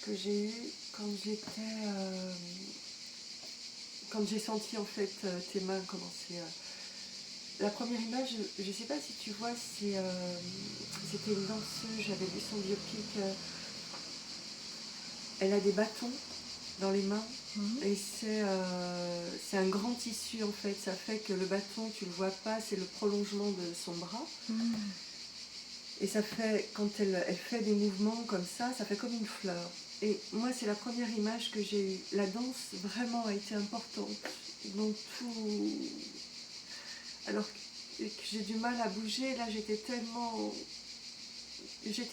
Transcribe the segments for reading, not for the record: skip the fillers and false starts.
que j'ai eue quand quand j'ai senti en fait tes mains commencer à... La première image, je ne sais pas si tu vois, c'était une danseuse, j'avais vu son biopic, elle a des bâtons dans les mains et c'est un grand tissu en fait, ça fait que le bâton, tu le vois pas, c'est le prolongement de son bras. Et ça fait, quand elle fait des mouvements comme ça fait comme une fleur. Et moi, c'est la première image que j'ai eue. La danse, vraiment, a été importante dans tout. Alors que j'ai du mal à bouger, là, j'étais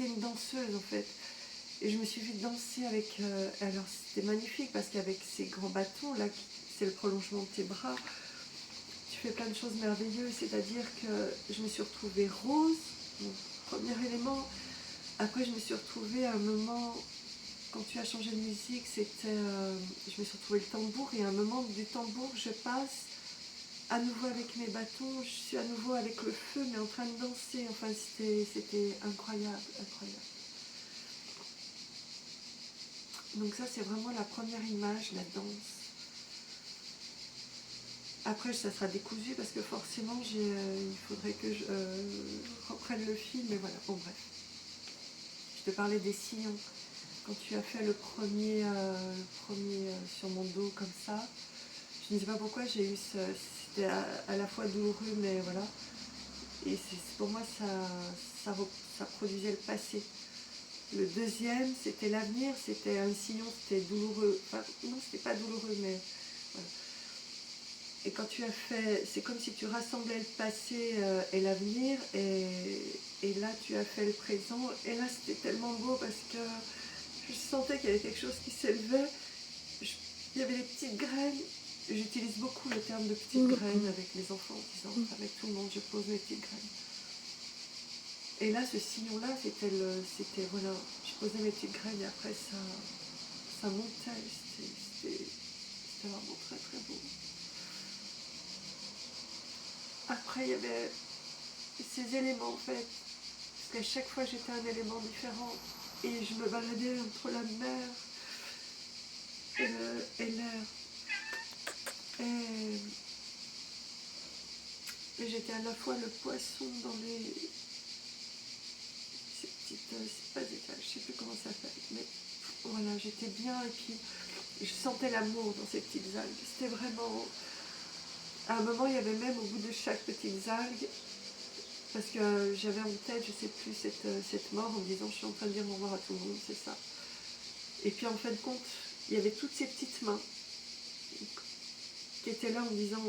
une danseuse, en fait. Et je me suis vue danser avec... alors, c'était magnifique, parce qu'avec ces grands bâtons, là, c'est le prolongement de tes bras, tu fais plein de choses merveilleuses. C'est-à-dire que je me suis retrouvée rose, mon premier élément. Après, je me suis retrouvée à un moment, quand tu as changé de musique, je me suis retrouvée le tambour, et à un moment du tambour, je passe à nouveau avec mes bâtons, je suis à nouveau avec le feu, mais en train de danser. Enfin, c'était incroyable, incroyable. Donc ça, c'est vraiment la première image, la danse. Après, ça sera décousu, parce que forcément, il faudrait que je reprenne le film, mais voilà, bon bref. Je te parlais des sillons. Quand tu as fait le premier sur mon dos comme ça, je ne sais pas pourquoi j'ai eu c'était à la fois douloureux, mais voilà. Et pour moi, ça produisait le passé. Le deuxième, c'était l'avenir, c'était un sillon, c'était douloureux. Enfin, non, c'était pas douloureux, mais voilà. Et quand tu as fait, c'est comme si tu rassemblais le passé et l'avenir, et là, tu as fait le présent. Et là, c'était tellement beau, parce que je sentais qu'il y avait quelque chose qui s'élevait. Il y avait des petites graines. J'utilise beaucoup le terme de petites graines avec les enfants, en disant, avec tout le monde, je pose mes petites graines. Et là, ce sillon-là, c'était voilà, je posais mes petites graines, et après, ça montait. C'était vraiment très, très beau. Après, il y avait ces éléments, en fait, parce qu'à chaque fois, j'étais un élément différent, et je me baladais entre la mer et l'air. Et j'étais à la fois le poisson dans ces petites, c'est pas des étages, je sais plus comment ça s'appelle, mais voilà, j'étais bien, et puis je sentais l'amour dans ces petites algues. C'était vraiment... À un moment, il y avait même au bout de chaque petite algue, parce que j'avais en tête, je sais plus, cette mort, en me disant, je suis en train de dire au revoir à tout le monde, c'est ça. Et puis en fin de compte, il y avait toutes ces petites mains qui étaient là en me disant,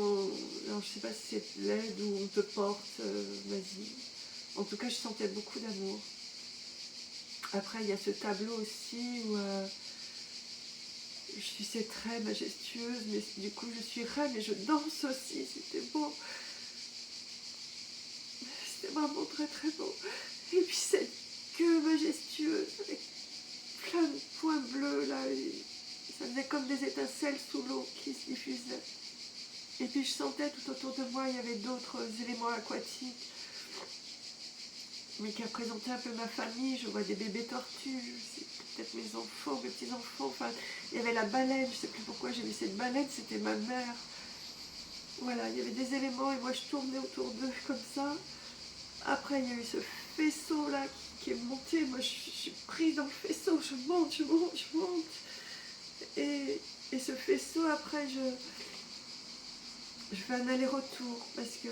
alors je sais pas si c'est l'aide ou on te porte, vas-y. En tout cas, je sentais beaucoup d'amour. Après, il y a ce tableau aussi où je suis cette très majestueuse, mais du coup, je suis reine et je danse aussi. C'était beau. C'était vraiment très très beau. Et puis cette queue majestueuse avec plein de points bleus là. Ça faisait comme des étincelles sous l'eau qui se diffusaient. Et puis je sentais tout autour de moi, il y avait d'autres éléments aquatiques, mais qui représentaient un peu ma famille. Je vois des bébés tortues, c'est peut-être mes enfants, mes petits-enfants. Enfin, il y avait la baleine, je ne sais plus pourquoi j'ai vu cette baleine, c'était ma mère. Voilà, il y avait des éléments et moi je tournais autour d'eux comme ça. Après, il y a eu ce faisceau là qui est monté. Moi, je suis prise dans le faisceau. Je monte, je monte, je monte. Et ce faisceau, après, je fais un aller-retour. Parce que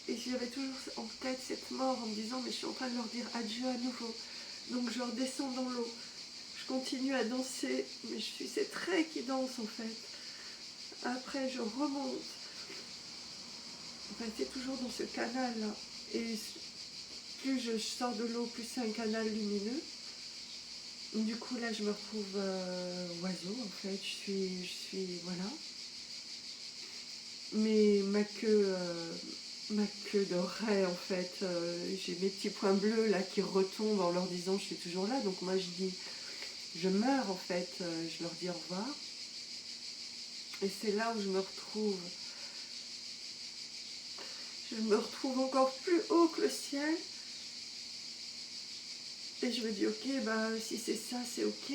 j'avais toujours en tête cette mort, en me disant, mais je suis en train de leur dire adieu à nouveau. Donc, je redescends dans l'eau. Je continue à danser. Mais je suis cette raie qui danse, en fait. Après, je remonte. Enfin, c'est toujours dans ce canal-là. Et plus je sors de l'eau, plus c'est un canal lumineux. Du coup, là, je me retrouve oiseau, en fait. Je suis, voilà. Mais ma queue de raie, en fait, j'ai mes petits points bleus, là, qui retombent en leur disant, je suis toujours là. Donc moi, je dis, je meurs, en fait. Je leur dis au revoir. Et c'est là où je me retrouve. Je me retrouve encore plus haut que le ciel. Et je me dis, ok, bah, si c'est ça, c'est ok.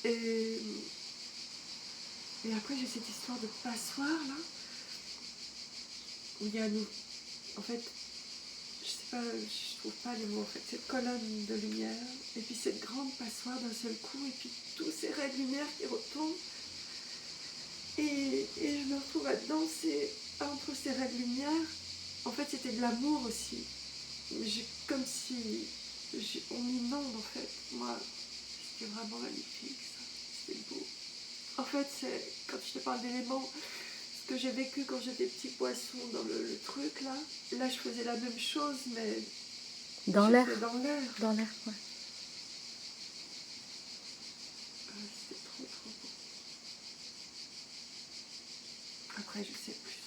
Et, et après, j'ai cette histoire de passoire, là, où il y a nous. En fait, je sais pas, je trouve pas les mots, en fait. Cette colonne de lumière, et puis cette grande passoire d'un seul coup, et puis tous ces raies de lumière qui retombent. Et je me retrouve à danser entre ces raies de lumière. En fait, c'était de l'amour aussi. Comme si on m'inonde, en fait. Moi, c'était vraiment magnifique, ça. C'était beau. En fait, c'est quand je te parle d'éléments, ce que j'ai vécu quand j'étais petit poisson dans le truc, là, je faisais la même chose, mais dans l'air. dans l'air. Dans l'air, ouais. C'était trop, trop beau. Après, je sais plus.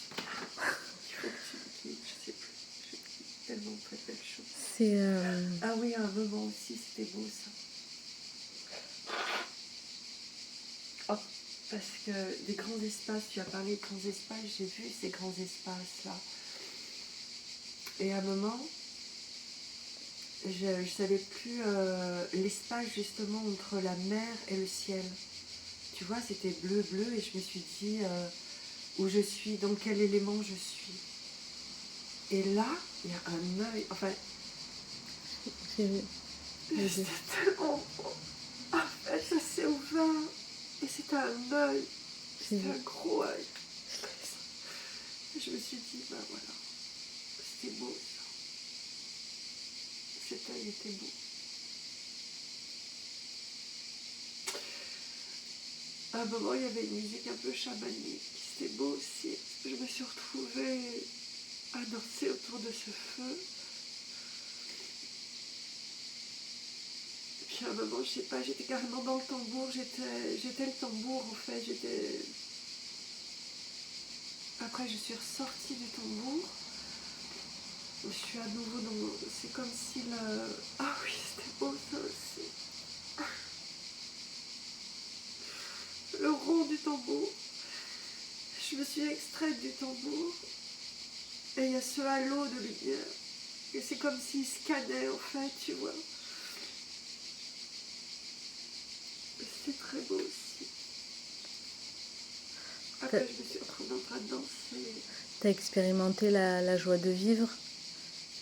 Il faut que tu me dises, je sais plus. J'ai tellement très belle chose. C'est... Ah oui, à un moment aussi, c'était beau, ça. Oh, parce que des grands espaces, tu as parlé de grands espaces, j'ai vu ces grands espaces-là. Et à un moment, je ne savais plus l'espace justement entre la mer et le ciel. Tu vois, c'était bleu, bleu, et je me suis dit où je suis, dans quel élément je suis. Et là, il y a un œil, enfin, c'était tellement beau. En fait, ça s'est ouvert, et c'était un œil, c'était un gros œil. Et je me suis dit, ben voilà, c'était beau ça. Cet œil était beau. À un moment, il y avait une musique un peu chamanique. C'était beau aussi. Je me suis retrouvée à danser autour de ce feu. Et puis à un moment, je sais pas, j'étais carrément dans le tambour. J'étais le tambour en fait. Après, je suis ressortie du tambour. Je suis à nouveau dans... C'est comme si le... Ah oui, c'était beau ça aussi. Le rond du tambour. Je me suis extraite du tambour. Et il y a ce halo de lumière. Et c'est comme s'il scannait en fait, tu vois. C'était très beau aussi. Après, je me suis retrouvée en train de danser. T'as expérimenté la joie de vivre,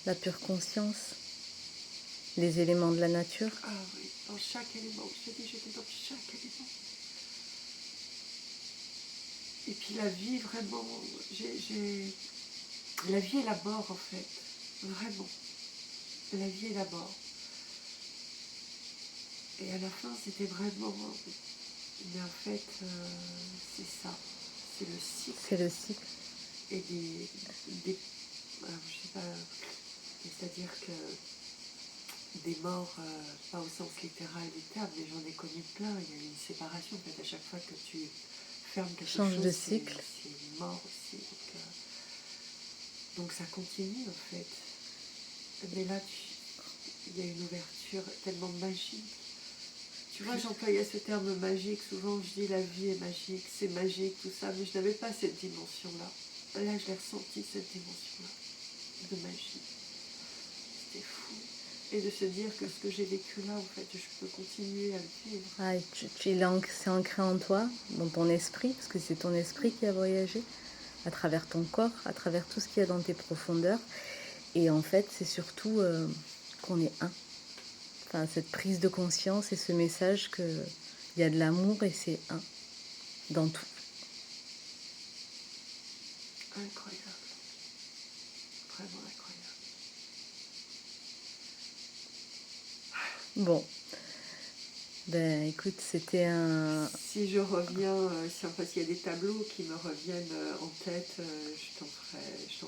la pure conscience, les éléments de la nature. Ah oui, dans chaque élément. Je te dis, j'étais dans chaque élément. Et puis la vie, vraiment, la vie et la mort, en fait. Vraiment. La vie et la mort. Et à la fin, c'était vraiment... Mais en fait, c'est ça. C'est le cycle. C'est le cycle. Et alors, je sais pas, c'est-à-dire que des morts, pas au sens littéral du terme, mais j'en ai connu plein. Il y a eu une séparation, en fait, à chaque fois que tu fermes quelque Change chose, de cycle. c'est mort aussi. Donc ça continue, en fait. Mais là, il y a une ouverture tellement magique. Tu vois, j'employais ce terme magique. Souvent, je dis la vie est magique, c'est magique, tout ça, mais je n'avais pas cette dimension-là. Là, je l'ai ressenti, cette dimension-là, de magie. C'était fou. Et de se dire que ce que j'ai vécu là, en fait, je peux continuer à le vivre. Ah, c'est ancré en toi, dans ton esprit, parce que c'est ton esprit qui a voyagé, à travers ton corps, à travers tout ce qu'il y a dans tes profondeurs. Et en fait, c'est surtout qu'on est un. Enfin, cette prise de conscience et ce message qu'il y a de l'amour et c'est un, dans tout. Incroyable. Vraiment incroyable. Bon. Ben, écoute, c'était un... Si je reviens, parce qu'il y a des tableaux qui me reviennent en tête, je t'en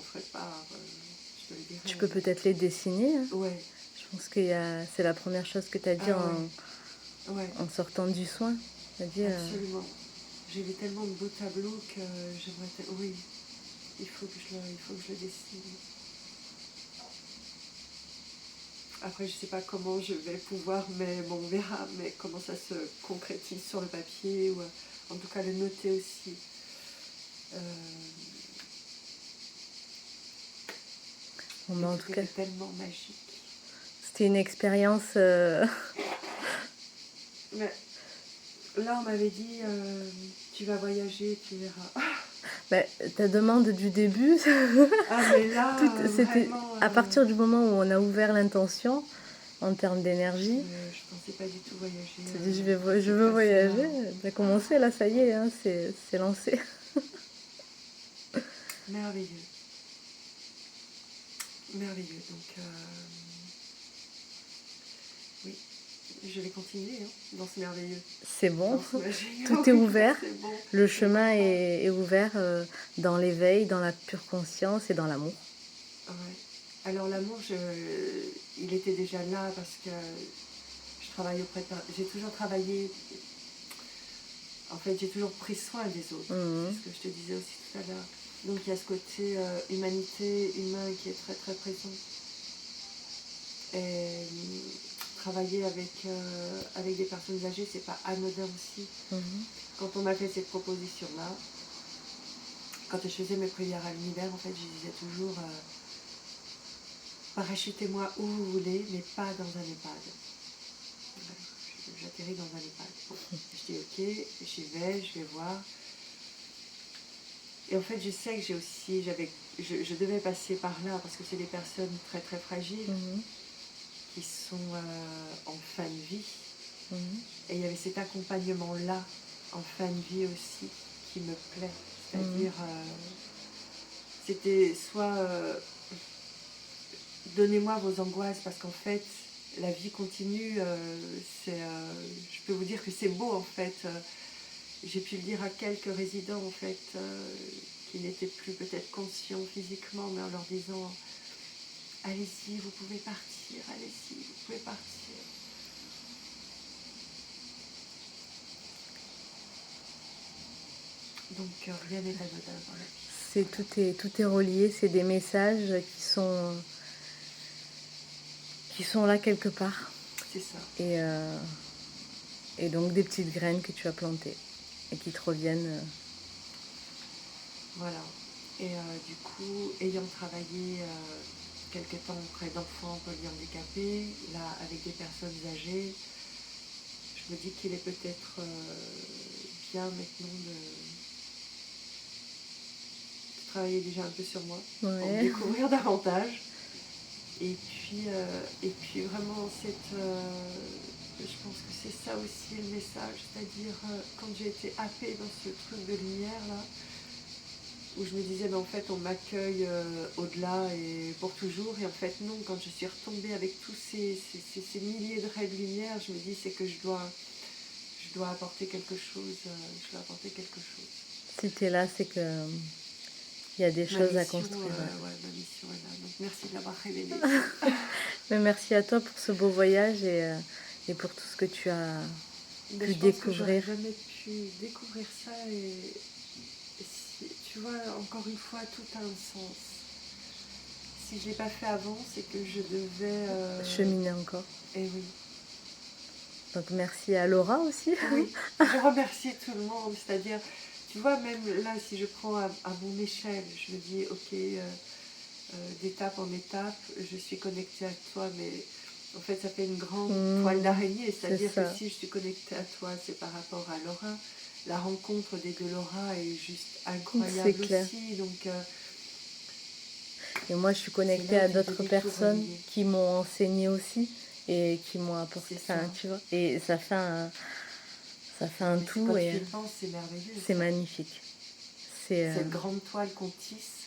ferai part, je te le dirai. Tu peux peut-être les dessiner. Hein. Ouais. Je pense que c'est la première chose que tu as dit en sortant du soin. Absolument. J'ai vu tellement de beaux tableaux que j'aimerais... Oui, il faut que je le dessine. Après, je ne sais pas comment je vais pouvoir, mais bon, on verra, mais comment ça se concrétise sur le papier, ou en tout cas le noter aussi. Bon, en tout cas, tellement magique. C'était une expérience... Mais Là, on m'avait dit, tu vas voyager, tu verras. Bah, ta demande du début, Ah, mais là, c'était vraiment, à partir du moment où on a ouvert l'intention en termes d'énergie. je pensais pas du tout voyager. Tu te dis, je cette veux façon-là. voyager. T'as commencé, là, ça y est, hein, c'est lancé. Merveilleux. Merveilleux. Donc, oui, je vais continuer dans ce merveilleux. C'est bon, Dans ce magique. tout est ouvert. C'est bon. Le chemin est ouvert dans l'éveil, dans la pure conscience et dans l'amour. Ouais. Alors l'amour, il était déjà là parce que je travaille auprès de... J'ai toujours travaillé... En fait, j'ai toujours pris soin des autres. C'est ce que je te disais aussi tout à l'heure. Donc il y a ce côté humanité, humain qui est très très présent. Et travailler avec des personnes âgées, c'est pas anodin aussi. Quand on m'a fait cette proposition-là, quand je faisais mes prières à l'univers, en fait, je disais toujours parachutez-moi où vous voulez, mais pas dans un EHPAD. J'atterris dans un EHPAD. Je dis ok, j'y vais, je vais voir. Et en fait, je sais que je devais passer par là parce que c'est des personnes très très fragiles qui sont en fin de vie. Et il y avait cet accompagnement-là en fin de vie aussi qui me plaît. C'est-à-dire, c'était soit donnez-moi vos angoisses parce qu'en fait, la vie continue. Je peux vous dire que c'est beau en fait. J'ai pu le dire à quelques résidents en fait qui n'étaient plus peut-être conscients physiquement, mais en leur disant allez-y, vous pouvez partir, allez-y, vous pouvez partir. Donc rien n'est anodin dans la vie. Tout est relié, c'est des messages qui sont là quelque part. C'est ça. Et donc des petites graines que tu as plantées et qui te reviennent. Voilà. Et du coup, ayant travaillé quelque temps auprès d'enfants polyhandicapés, là avec des personnes âgées, je me dis qu'il est peut-être bien maintenant de travailler déjà un peu sur moi pour me découvrir davantage. Et puis vraiment je pense que c'est ça aussi le message, c'est-à-dire quand j'ai été happée dans ce truc de lumière là, où je me disais en fait on m'accueille au-delà et pour toujours, et en fait non, quand je suis retombée avec tous ces milliers de raies de lumière, je me dis c'est que je dois apporter quelque chose, Si tu es là, c'est que il y a des choses à construire. Ma mission est là, donc merci de l'avoir révélée. Mais merci à toi pour ce beau voyage et pour tout ce que tu as pu découvrir. Je n'aurais jamais pu découvrir ça et tu vois, encore une fois, tout a un sens. Si je ne l'ai pas fait avant, c'est que je devais... cheminer encore. Et oui. Donc merci à Laura aussi. Oui, je remercie tout le monde, c'est-à-dire, tu vois, même là, si je prends à mon échelle, je me dis, ok, d'étape en étape, je suis connectée à toi, mais en fait, ça fait une grande toile d'araignée, c'est-à-dire que si je suis connectée à toi, c'est par rapport à Laura. La rencontre des deux Laura est juste incroyable aussi, donc... Et moi, je suis connectée à d'autres personnes qui m'ont enseigné aussi et qui m'ont apporté ça, tu vois. Et ça fait un tout. Quand et tu y penses, c'est merveilleux. C'est magnifique. Cette grande toile qu'on tisse,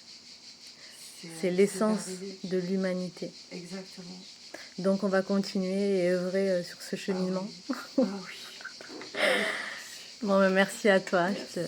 c'est l'essence de l'humanité. Exactement. Donc on va continuer et œuvrer sur ce cheminement. Ah oui. Bon, merci à toi. Merci.